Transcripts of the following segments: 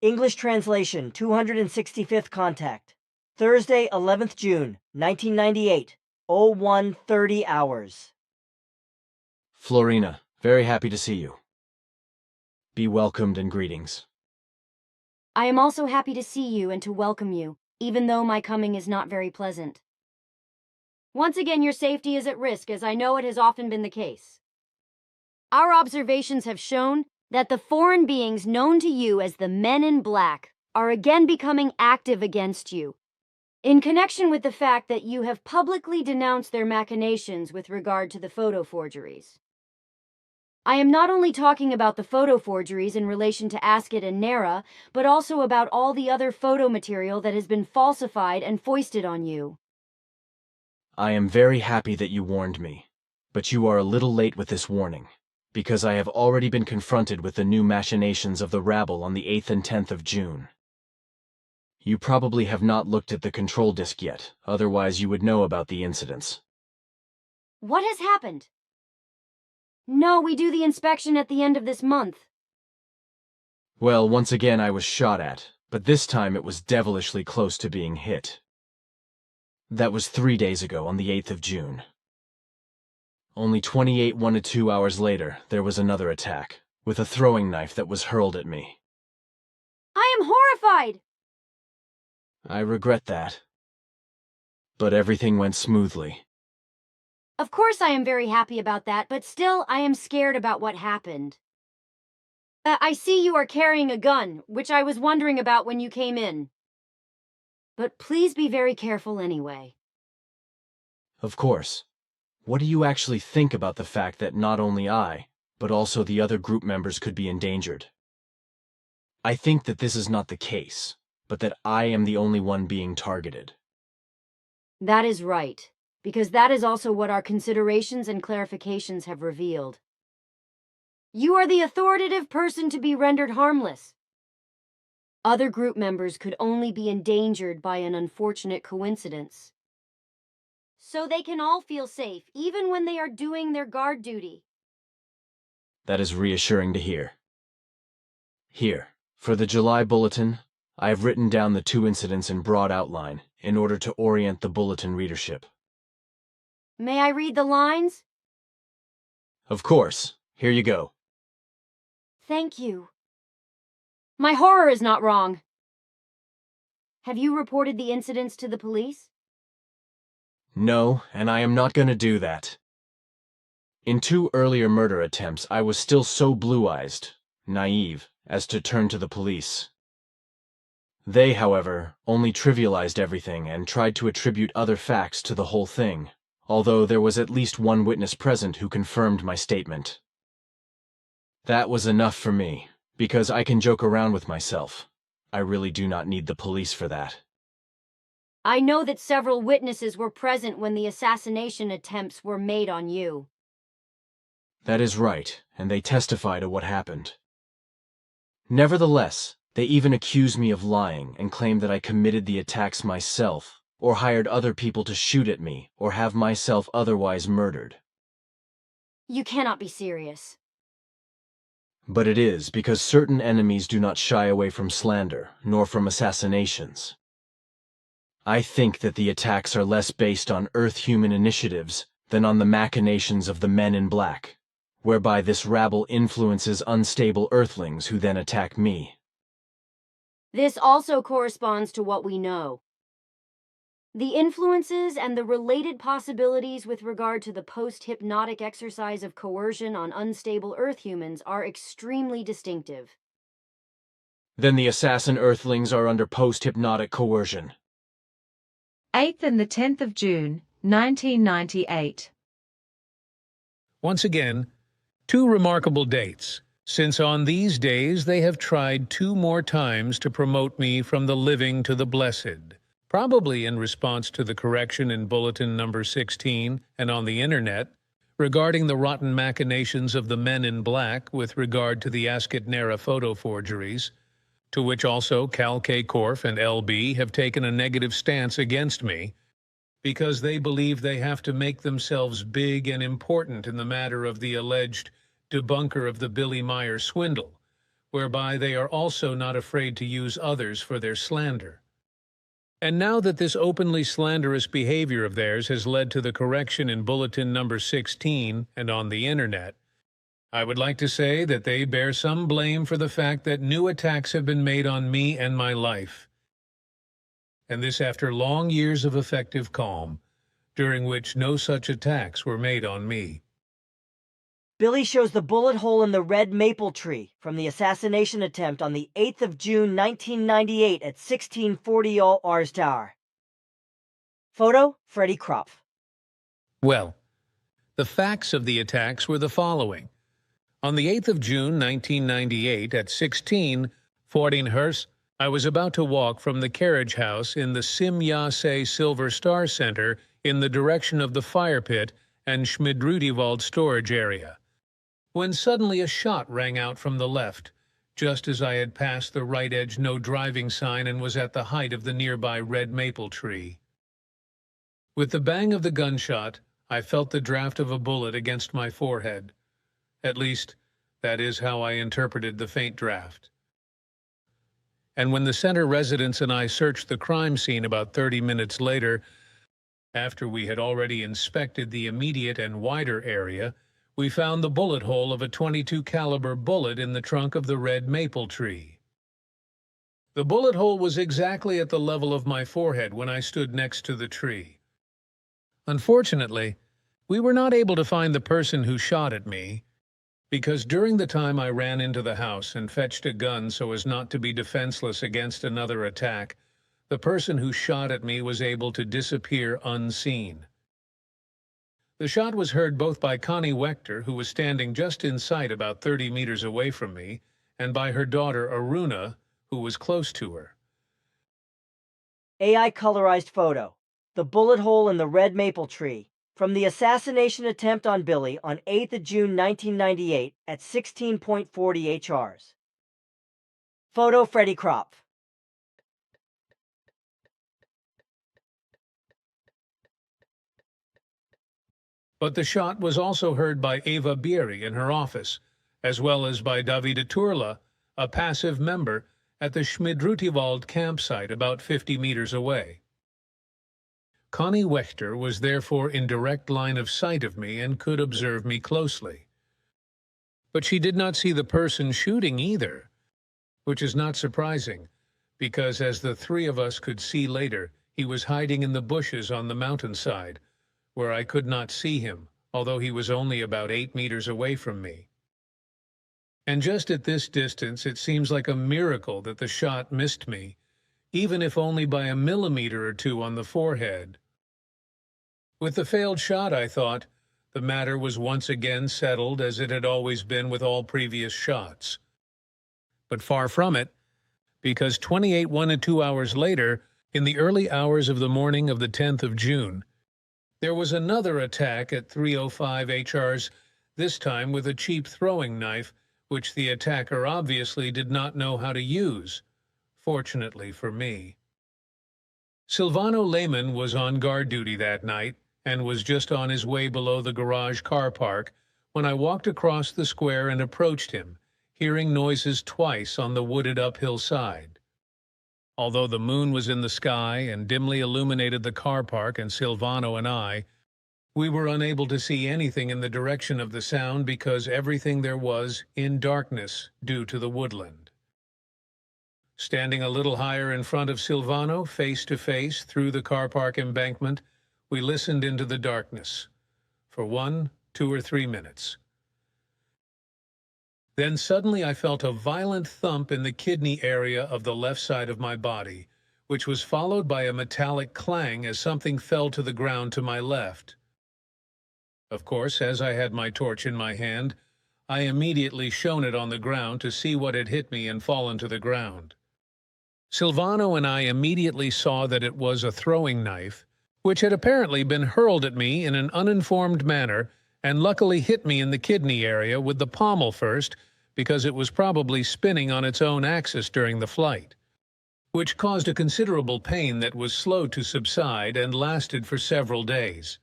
English translation, 265th contact. Thursday, 11th June, 1998, 01:30 hours. Florena, very happy to see you. Be welcomed and greetings. I am also happy to see you and to welcome you, even though my coming is not very pleasant. Once again, your safety is at risk, as I know it has often been the case. Our observations have shown that the foreign beings known to you as the Men in Black are again becoming active against you, in connection with the fact that you have publicly denounced their machinations with regard to the photo forgeries. I am not only talking about the photo forgeries in relation to Ascot and Nera, but also about all the other photo material that has been falsified and foisted on you. I am very happy that you warned me, but you are a little late with this warning, because I have already been confronted with the new machinations of the rabble on the 8th and 10th of June. You probably have not looked at the control disk yet, otherwise you would know about the incidents. What has happened? No, we do the inspection at the end of this month. Well, once again I was shot at, but this time it was devilishly close to being hit. That was 3 days ago on the 8th of June. Only 1 to 2 hours later, there was another attack, with a throwing knife that was hurled at me. I am horrified! I regret that. But everything went smoothly. Of course I am very happy about that, but still I am scared about what happened. I see you are carrying a gun, which I was wondering about when you came in. But please be very careful anyway. Of course. What do you actually think about the fact that not only I, but also the other group members could be endangered? I think that this is not the case, but that I am the only one being targeted. That is right, because that is also what our considerations and clarifications have revealed. You are the authoritative person to be rendered harmless. Other group members could only be endangered by an unfortunate coincidence. So they can all feel safe, even when they are doing their guard duty. That is reassuring to hear. Here, for the July bulletin, I have written down the 2 incidents in broad outline in order to orient the bulletin readership. May I read the lines? Of course. Here you go. Thank you. My horror is not wrong. Have you reported the incidents to the police? No, and I am not going to do that. In 2 earlier murder attempts, I was still so blue-eyed, naive, as to turn to the police. They, however, only trivialized everything and tried to attribute other facts to the whole thing, although there was at least one witness present who confirmed my statement. That was enough for me, because I can joke around with myself. I really do not need the police for that. I know that several witnesses were present when the assassination attempts were made on you. That is right, and they testify to what happened. Nevertheless, they even accuse me of lying and claim that I committed the attacks myself, or hired other people to shoot at me, or have myself otherwise murdered. You cannot be serious. But it is, because certain enemies do not shy away from slander, nor from assassinations. I think that the attacks are less based on Earth-human initiatives than on the machinations of the Men in Black, whereby this rabble influences unstable Earthlings who then attack me. This also corresponds to what we know. The influences and the related possibilities with regard to the post-hypnotic exercise of coercion on unstable Earth humans are extremely distinctive. Then the assassin Earthlings are under post-hypnotic coercion. 8th and the 10th of June, 1998. Once again, 2 remarkable dates, since on these days they have tried 2 more times to promote me from the living to the blessed, probably in response to the correction in Bulletin number 16 and on the Internet regarding the rotten machinations of the Men in Black with regard to the Ascot Nera photo forgeries, to which also Cal K. Korf and LB have taken a negative stance against me, because they believe they have to make themselves big and important in the matter of the alleged debunker of the Billy Meyer swindle, whereby they are also not afraid to use others for their slander. And now that this openly slanderous behavior of theirs has led to the correction in Bulletin number 16 and on the Internet, I would like to say that they bear some blame for the fact that new attacks have been made on me and my life. And this after long years of effective calm, during which no such attacks were made on me. Billy shows the bullet hole in the red maple tree from the assassination attempt on the 8th of June 1998 at 1640 Ars Tower. Photo, Freddie Kropf. Well, the facts of the attacks were the following. On the 8th of June 1998 at 16:14 Hrs, I was about to walk from the carriage house in the Simja Silver Star Center in the direction of the fire pit and Schmidrutiwald storage area, when suddenly a shot rang out from the left, just as I had passed the right edge no driving sign and was at the height of the nearby red maple tree. With the bang of the gunshot, I felt the draft of a bullet against my forehead. At least, that is how I interpreted the faint draft. And when the center residents and I searched the crime scene about 30 minutes later, after we had already inspected the immediate and wider area, we found the bullet hole of a .22 caliber bullet in the trunk of the red maple tree. The bullet hole was exactly at the level of my forehead when I stood next to the tree. Unfortunately, we were not able to find the person who shot at me, because during the time I ran into the house and fetched a gun so as not to be defenseless against another attack, the person who shot at me was able to disappear unseen. The shot was heard both by Connie Wechter, who was standing just in sight about 30 meters away from me, and by her daughter Aruna, who was close to her. AI colorized photo. The bullet hole in the red maple tree from the assassination attempt on Billy on 8th of June 1998 at 16:40 Hrs. Photo, Freddie Kropf. But the shot was also heard by Eva Bieri in her office, as well as by Davide Turla, a passive member, at the Schmidrutiwald campsite about 50 meters away. Connie Wechter was therefore in direct line of sight of me and could observe me closely. But she did not see the person shooting either, which is not surprising, because as the three of us could see later, he was hiding in the bushes on the mountainside, where I could not see him, although he was only about 8 meters away from me. And just at this distance, it seems like a miracle that the shot missed me, even if only by a millimeter or two on the forehead. With the failed shot, I thought, the matter was once again settled as it had always been with all previous shots. But far from it, because 1 hours later, in the early hours of the morning of the 10th of June, there was another attack at 3:05 Hrs, this time with a cheap throwing knife, which the attacker obviously did not know how to use, fortunately for me. Silvano Lehman was on guard duty that night and was just on his way below the garage car park when I walked across the square and approached him, hearing noises twice on the wooded uphill side. Although the moon was in the sky and dimly illuminated the car park and Silvano and I, we were unable to see anything in the direction of the sound because everything there was in darkness due to the woodland. Standing a little higher in front of Silvano, face to face through the car park embankment, we listened into the darkness for 1, 2, or 3 minutes. Then suddenly I felt a violent thump in the kidney area of the left side of my body, which was followed by a metallic clang as something fell to the ground to my left. Of course, as I had my torch in my hand, I immediately shone it on the ground to see what had hit me and fallen to the ground. Silvano and I immediately saw that it was a throwing knife, which had apparently been hurled at me in an uninformed manner and luckily hit me in the kidney area with the pommel first, because it was probably spinning on its own axis during the flight, which caused a considerable pain that was slow to subside and lasted for several days.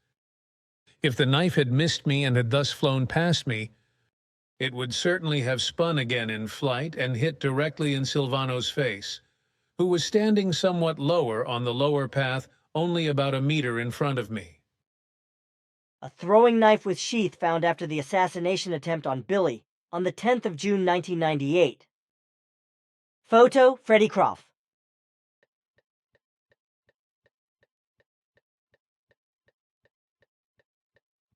If the knife had missed me and had thus flown past me, It would certainly have spun again in flight and hit directly in Silvano's face, who was standing somewhat lower on the lower path, only about a meter in front of me. A throwing knife with sheath found after the assassination attempt on Billy on the 10th of June 1998. Photo, Freddie Croft.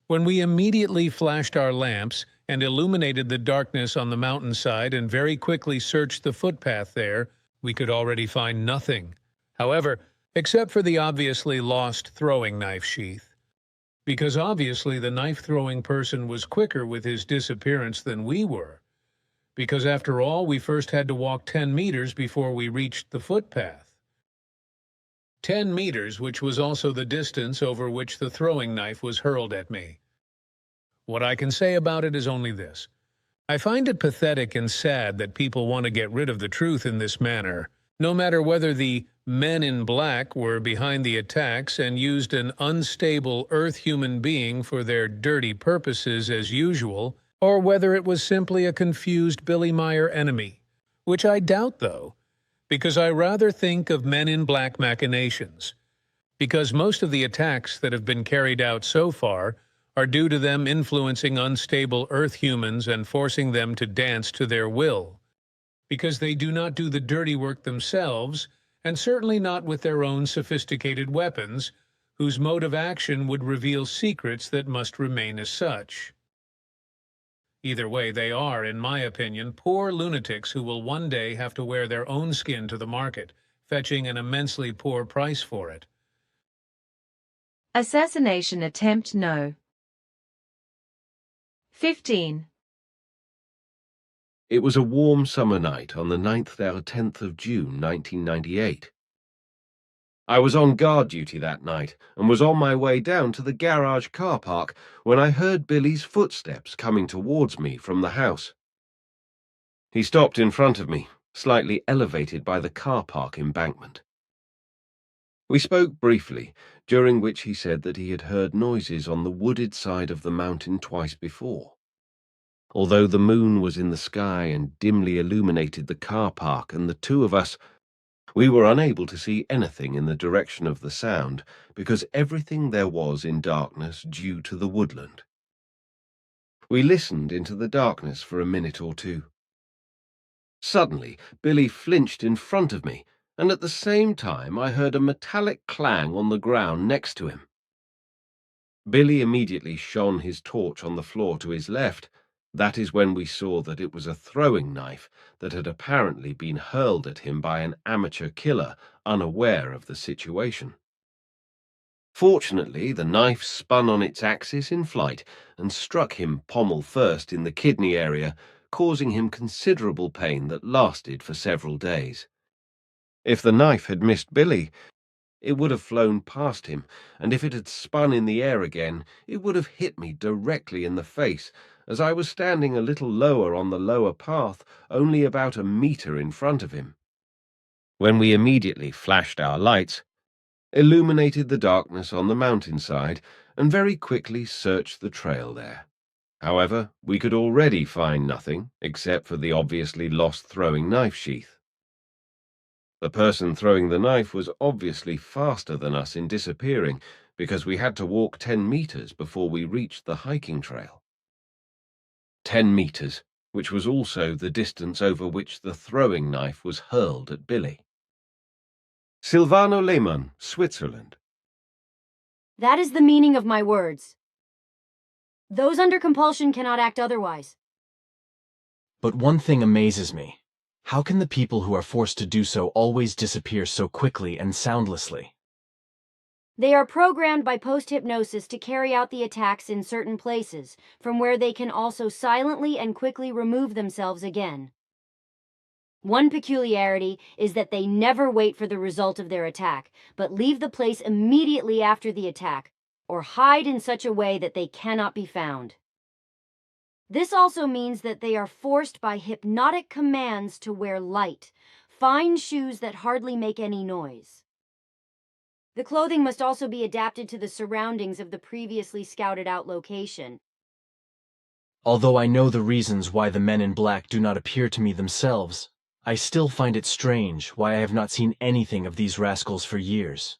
When we immediately flashed our lamps and illuminated the darkness on the mountainside and very quickly searched the footpath there, we could already find nothing. However, except for the obviously lost throwing knife sheath. Because obviously the knife-throwing person was quicker with his disappearance than we were. Because after all, we first had to walk 10 meters before we reached the footpath. 10 meters, which was also the distance over which the throwing knife was hurled at me. What I can say about it is only this. I find it pathetic and sad that people want to get rid of the truth in this manner, no matter whether the men in black were behind the attacks and used an unstable Earth human being for their dirty purposes as usual, or whether it was simply a confused Billy Meyer enemy, which I doubt, though, because I rather think of men in black machinations, because most of the attacks that have been carried out so far are due to them influencing unstable Earth humans and forcing them to dance to their will, because they do not do the dirty work themselves, and certainly not with their own sophisticated weapons, whose mode of action would reveal secrets that must remain as such. Either way, they are, in my opinion, poor lunatics who will one day have to wear their own skin to the market, fetching an immensely poor price for it. Assassination attempt no. 15. It was a warm summer night on the 9th or 10th of June 1998. I was on guard duty that night and was on my way down to the garage car park when I heard Billy's footsteps coming towards me from the house. He stopped in front of me, slightly elevated by the car park embankment. We spoke briefly, during which he said that he had heard noises on the wooded side of the mountain twice before. Although the moon was in the sky and dimly illuminated the car park and the two of us, we were unable to see anything in the direction of the sound because everything there was in darkness due to the woodland. We listened into the darkness for a minute or two. Suddenly, Billy flinched in front of me, and at the same time I heard a metallic clang on the ground next to him. Billy immediately shone his torch on the floor to his left. That is when we saw that it was a throwing knife that had apparently been hurled at him by an amateur killer unaware of the situation. Fortunately, the knife spun on its axis in flight and struck him pommel first in the kidney area, causing him considerable pain that lasted for several days. If the knife had missed Billy, it would have flown past him, and if it had spun in the air again, it would have hit me directly in the face, as I was standing a little lower on the lower path, only about a meter in front of him. When we immediately flashed our lights, illuminated the darkness on the mountainside, and very quickly searched the trail there. However, we could already find nothing, except for the obviously lost throwing knife sheath. The person throwing the knife was obviously faster than us in disappearing, because we had to walk 10 meters before we reached the hiking trail. 10 meters, which was also the distance over which the throwing knife was hurled at Billy. Silvano Lehmann, Switzerland. That is the meaning of my words. Those under compulsion cannot act otherwise. But one thing amazes me. How can the people who are forced to do so always disappear so quickly and soundlessly? They are programmed by post-hypnosis to carry out the attacks in certain places, from where they can also silently and quickly remove themselves again. One peculiarity is that they never wait for the result of their attack, but leave the place immediately after the attack, or hide in such a way that they cannot be found. This also means that they are forced by hypnotic commands to wear light, fine shoes that hardly make any noise. The clothing must also be adapted to the surroundings of the previously scouted out location. Although I know the reasons why the men in black do not appear to me themselves, I still find it strange why I have not seen anything of these rascals for years.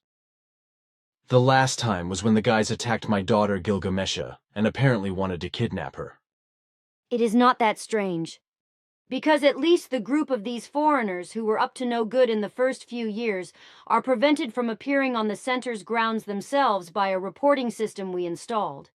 The last time was when the guys attacked my daughter Gilgamesha and apparently wanted to kidnap her. It is not that strange. Because at least the group of these foreigners who were up to no good in the first few years are prevented from appearing on the center's grounds themselves by a reporting system we installed.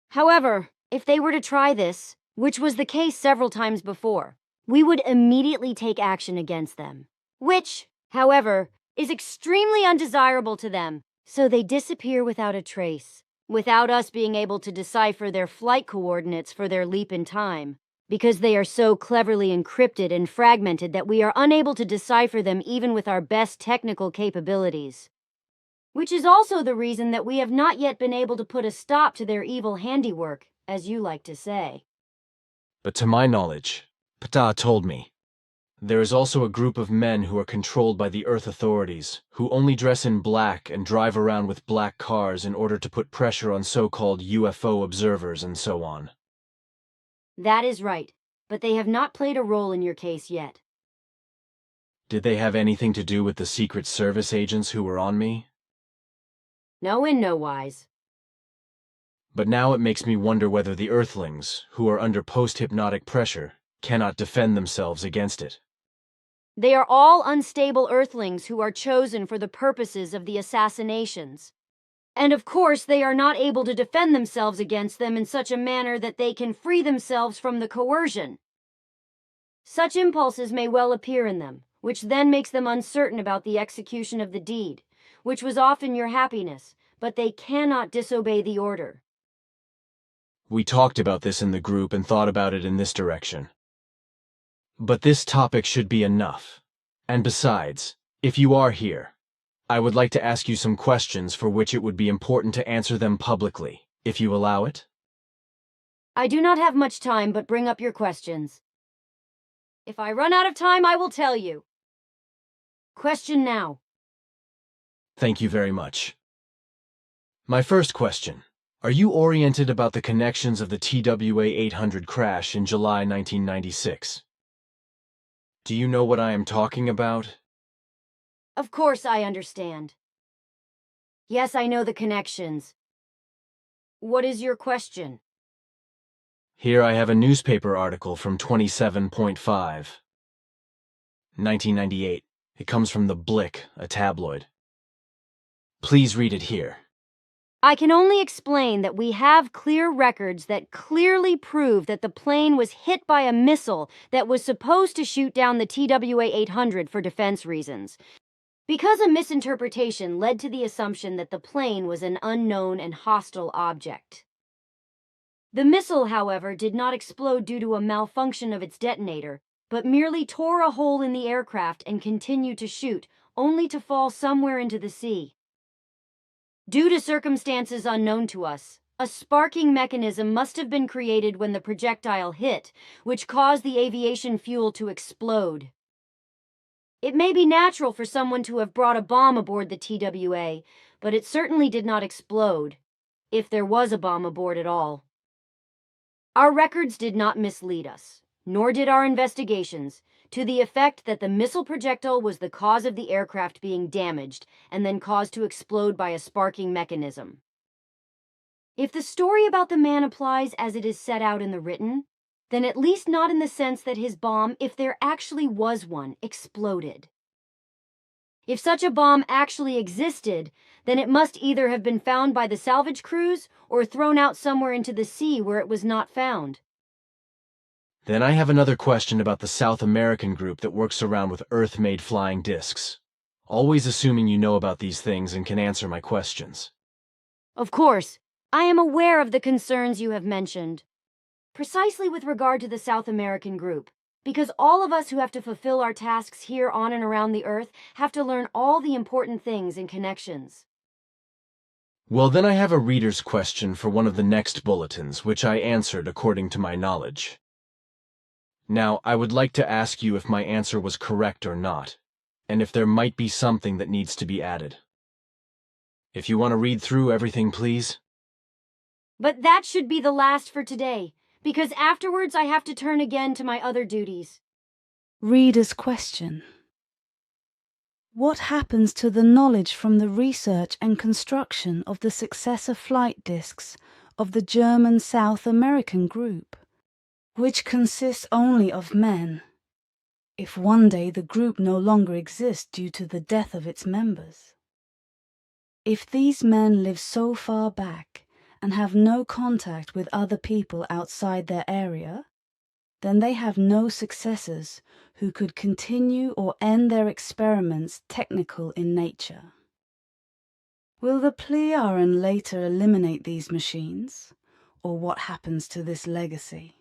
However, if they were to try this, which was the case several times before, we would immediately take action against them, which, however, is extremely undesirable to them, so they disappear without a trace, without us being able to decipher their flight coordinates for their leap in time, because they are so cleverly encrypted and fragmented that we are unable to decipher them even with our best technical capabilities. Which is also the reason that we have not yet been able to put a stop to their evil handiwork, as you like to say. But to my knowledge, Ptah told me, there is also a group of men who are controlled by the Earth authorities, who only dress in black and drive around with black cars in order to put pressure on so-called UFO observers and so on. That is right, but they have not played a role in your case yet. Did they have anything to do with the Secret Service agents who were on me? No, in no wise. But now it makes me wonder whether the Earthlings, who are under post-hypnotic pressure, cannot defend themselves against it. They are all unstable Earthlings who are chosen for the purposes of the assassinations. And of course, they are not able to defend themselves against them in such a manner that they can free themselves from the coercion. Such impulses may well appear in them, which then makes them uncertain about the execution of the deed, which was often your happiness, but they cannot disobey the order. We talked about this in the group and thought about it in this direction. But this topic should be enough. And besides, if you are here, I would like to ask you some questions for which it would be important to answer them publicly, if you allow it. I do not have much time, but bring up your questions. If I run out of time, I will tell you. Question now. Thank you very much. My first question. Are you oriented about the connections of the TWA 800 crash in July 1996? Do you know what I am talking about? Of course I understand. Yes, I know the connections. What is your question? Here I have a newspaper article from 27.5. 1998. It comes from the Blick, a tabloid. Please read it here. I can only explain that we have clear records that clearly prove that the plane was hit by a missile that was supposed to shoot down the TWA 800 for defense reasons, because a misinterpretation led to the assumption that the plane was an unknown and hostile object. The missile, however, did not explode due to a malfunction of its detonator, but merely tore a hole in the aircraft and continued to shoot, only to fall somewhere into the sea. Due to circumstances unknown to us, a sparking mechanism must have been created when the projectile hit, which caused the aviation fuel to explode. It may be natural for someone to have brought a bomb aboard the TWA, but it certainly did not explode, if there was a bomb aboard at all. Our records did not mislead us, nor did our investigations, to the effect that the missile projectile was the cause of the aircraft being damaged and then caused to explode by a sparking mechanism. If the story about the man applies as it is set out in the written, then at least not in the sense that his bomb, if there actually was one, exploded. If such a bomb actually existed, then it must either have been found by the salvage crews or thrown out somewhere into the sea where it was not found. Then I have another question about the South American group that works around with Earth-made flying discs. Always assuming you know about these things and can answer my questions. Of course, I am aware of the concerns you have mentioned, precisely with regard to the South American group, because all of us who have to fulfill our tasks here on and around the Earth have to learn all the important things and connections. Well, then I have a reader's question for one of the next bulletins, which I answered according to my knowledge. Now, I would like to ask you if my answer was correct or not, and if there might be something that needs to be added. If you want to read through everything, please. But that should be the last for today, because afterwards I have to turn again to my other duties. Reader's question. What happens to the knowledge from the research and construction of the successor flight discs of the German South American group, which consists only of men, if one day the group no longer exists due to the death of its members? If these men live so far back and have no contact with other people outside their area, then they have no successors who could continue or end their experiments technical in nature. Will the Plejaren later eliminate these machines, or what happens to this legacy?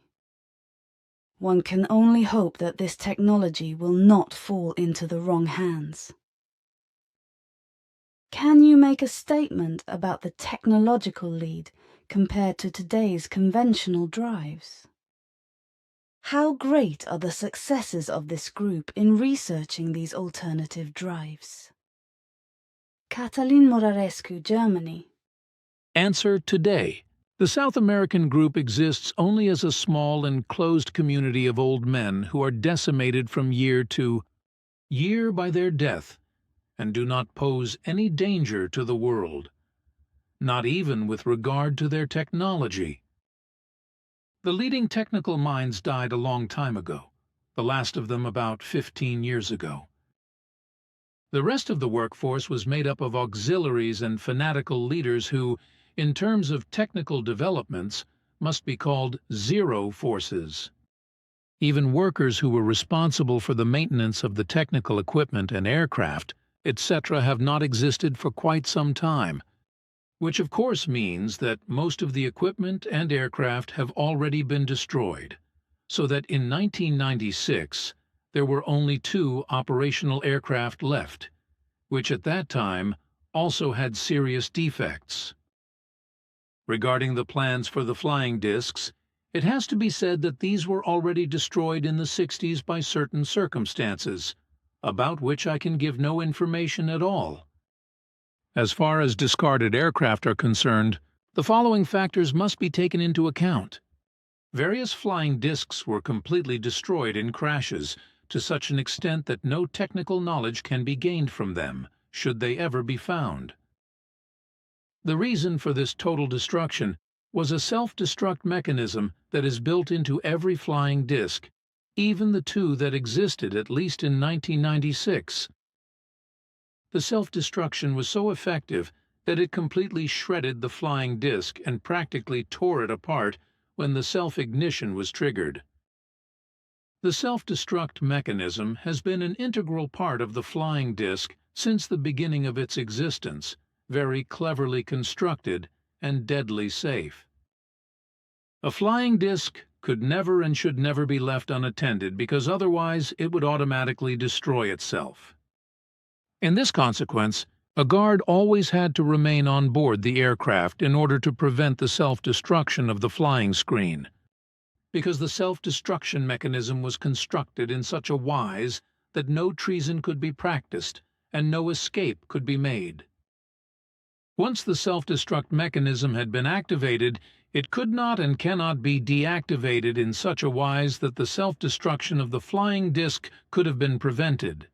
One can only hope that this technology will not fall into the wrong hands. Can you make a statement about the technological lead compared to today's conventional drives? How great are the successes of this group in researching these alternative drives? Cătălin Morarescu, Germany. Answer today. The South American group exists only as a small and closed community of old men who are decimated from year to year by their death and do not pose any danger to the world, not even with regard to their technology. The leading technical minds died a long time ago, the last of them about 15 years ago. The rest of the workforce was made up of auxiliaries and fanatical leaders who, in terms of technical developments, must be called zero forces. Even workers who were responsible for the maintenance of the technical equipment and aircraft, etc., have not existed for quite some time, which of course means that most of the equipment and aircraft have already been destroyed, so that in 1996 there were only 2 operational aircraft left, which at that time also had serious defects. Regarding the plans for the flying discs, it has to be said that these were already destroyed in the 60s by certain circumstances, about which I can give no information at all. As far as discarded aircraft are concerned, the following factors must be taken into account. Various flying discs were completely destroyed in crashes, to such an extent that no technical knowledge can be gained from them, should they ever be found. The reason for this total destruction was a self-destruct mechanism that is built into every flying disc, even the 2 that existed at least in 1996. The self-destruction was so effective that it completely shredded the flying disc and practically tore it apart when the self-ignition was triggered. The self-destruct mechanism has been an integral part of the flying disc since the beginning of its existence, very cleverly constructed and deadly safe. A flying disc could never and should never be left unattended because otherwise it would automatically destroy itself. In this consequence, a guard always had to remain on board the aircraft in order to prevent the self-destruction of the flying screen, because the self-destruction mechanism was constructed in such a wise that no treason could be practiced and no escape could be made. Once the self-destruct mechanism had been activated, it could not and cannot be deactivated in such a wise that the self-destruction of the flying disc could have been prevented.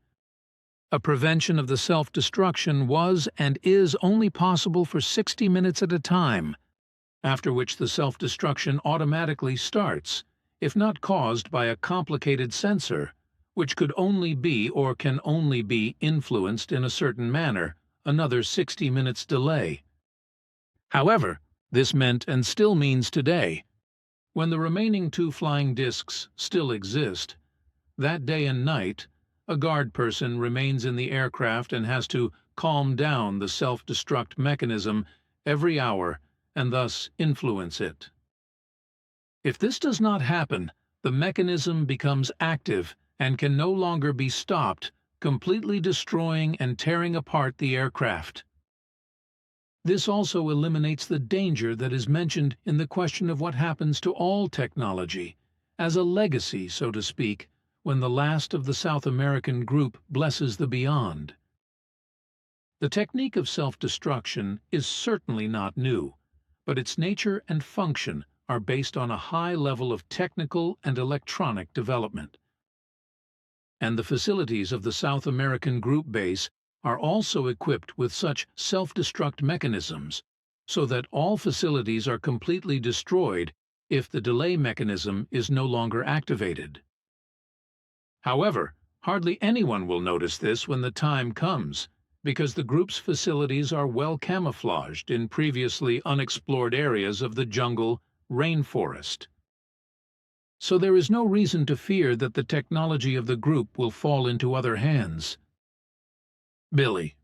A prevention of the self-destruction was and is only possible for 60 minutes at a time, after which the self-destruction automatically starts, if not caused by a complicated sensor, which could only be or can only be influenced in a certain manner, another 60 minutes delay. However, this meant and still means today, when the remaining 2 flying discs still exist, that day and night, a guard person remains in the aircraft and has to calm down the self-destruct mechanism every hour and thus influence it. If this does not happen, the mechanism becomes active and can no longer be stopped, completely destroying and tearing apart the aircraft. This also eliminates the danger that is mentioned in the question of what happens to all technology, as a legacy, so to speak, when the last of the South American group blesses the beyond. The technique of self-destruction is certainly not new, but its nature and function are based on a high level of technical and electronic development. And the facilities of the South American group base are also equipped with such self-destruct mechanisms, so that all facilities are completely destroyed if the delay mechanism is no longer activated. However, hardly anyone will notice this when the time comes, because the group's facilities are well camouflaged in previously unexplored areas of the jungle rainforest. So there is no reason to fear that the technology of the group will fall into other hands. Billy.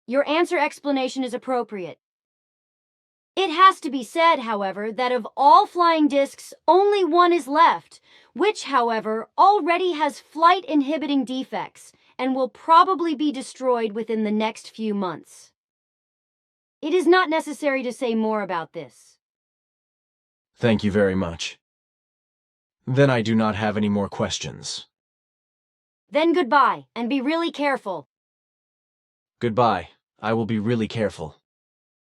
Your answer explanation is appropriate. It has to be said, however, that of all flying discs, only one is left, which, however, already has flight-inhibiting defects and will probably be destroyed within the next few months. It is not necessary to say more about this. Thank you very much. Then I do not have any more questions. Then goodbye, and be really careful. Goodbye. I will be really careful.